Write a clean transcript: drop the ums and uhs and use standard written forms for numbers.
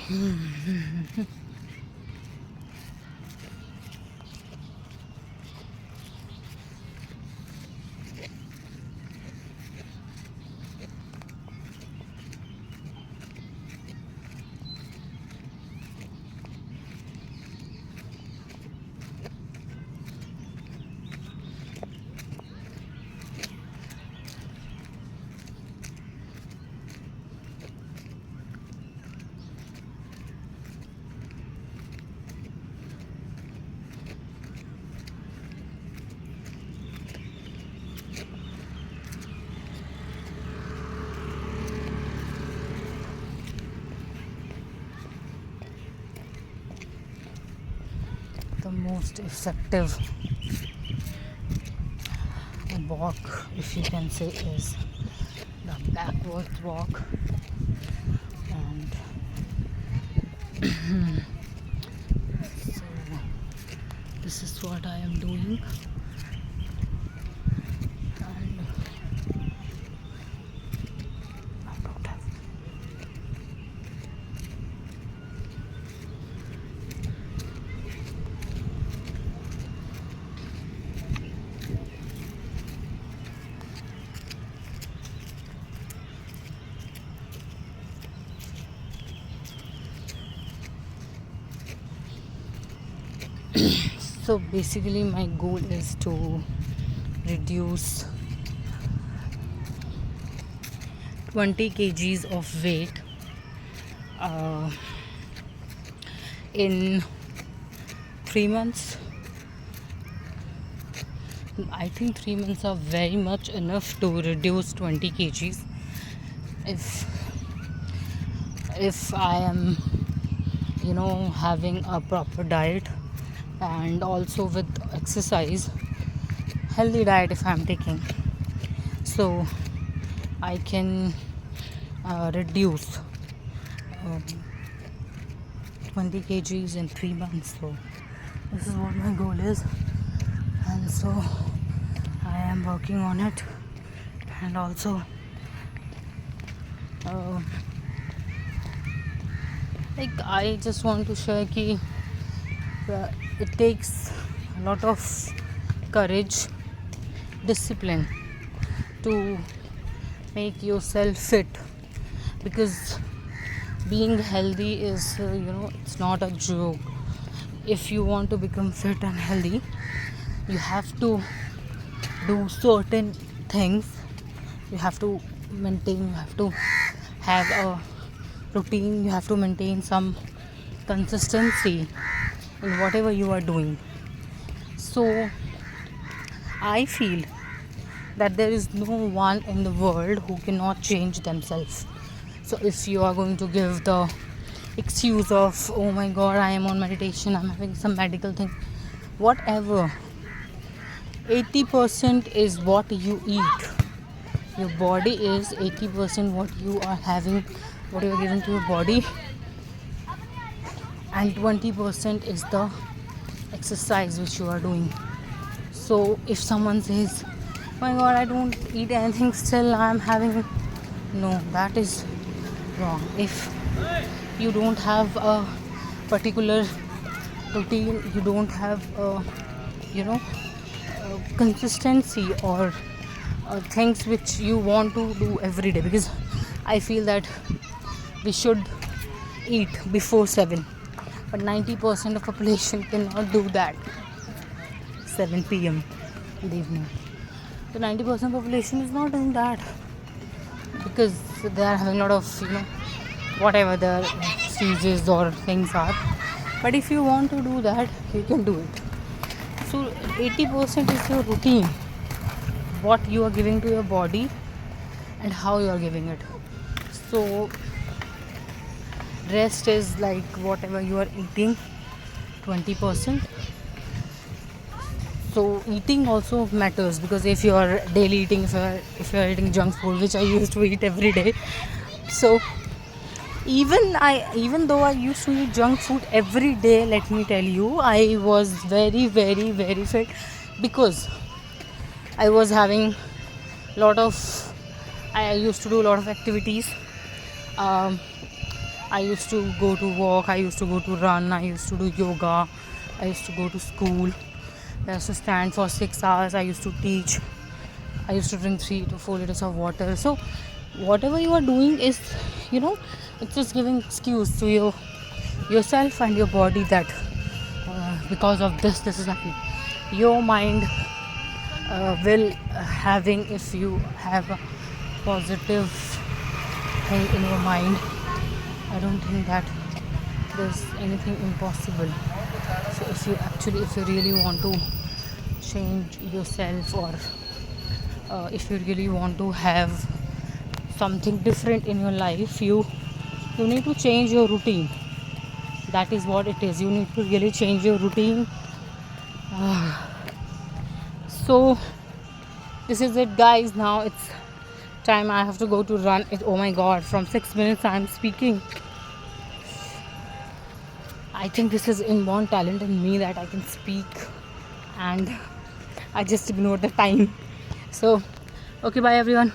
The most effective walk, if you can say, is the backwards walk. And so this is what I am doing. And I don't have so basically my goal is to reduce 20 kgs of weight in 3 months. I think 3 months are very much enough to reduce 20 kgs if I am having a proper diet, and also with exercise, healthy diet if I'm taking, so I can reduce 20 kgs in 3 months. So this is what my goal is, and so I am working on it. And also I just want to share ki it takes a lot of courage, discipline to make yourself fit, because being healthy is it's not a joke. If you want to become fit and healthy, you have to do certain things. You have to maintain, you have to have a routine, you have to maintain some consistency in whatever you are doing. So I feel that there is no one in the world who cannot change themselves. So if you are going to give the excuse of, oh my god, I am on meditation, I'm having some medical thing, whatever, 80% is what you eat. Your body is 80% what you are having, what you are giving to your body, and 20% is the exercise which you are doing. So if someone says, oh my god, I don't eat anything, still I'm having, no, that is wrong. If you don't have a particular routine, you don't have a consistency or things which you want to do every day, because I feel that we should eat before 7, but 90% of population cannot do that 7 p.m. in the evening. The 90% population is not doing that because they are having a lot of whatever the diseases or things are. But if you want to do that, you can do it. So 80% is your routine, what you are giving to your body and how you are giving it. So rest is like whatever you are eating, 20%. So eating also matters, because if you are daily eating, if you are eating junk food, which I used to eat every day, so even though I used to eat junk food every day, let me tell you, I was very very very fit, because I was having I used to do a lot of activities. I used to go to walk, I used to go to run, I used to do yoga, I used to go to school, I used to stand for 6 hours, I used to teach, I used to drink 3 to 4 liters of water. So whatever you are doing is, it's just giving excuse to yourself and your body that because of this is happening. Your mind will having, if you have a positive thing in your mind, I don't think that there's anything impossible. So if you really want to change yourself, or if you really want to have something different in your life, you need to change your routine. That is what it is. You need to really change your routine. So this is it, guys. Now it's time. I have to go to run. Oh my god, from 6 minutes I'm speaking. I think this is inborn talent in me that I can speak, and I just ignore the time. So okay, bye everyone.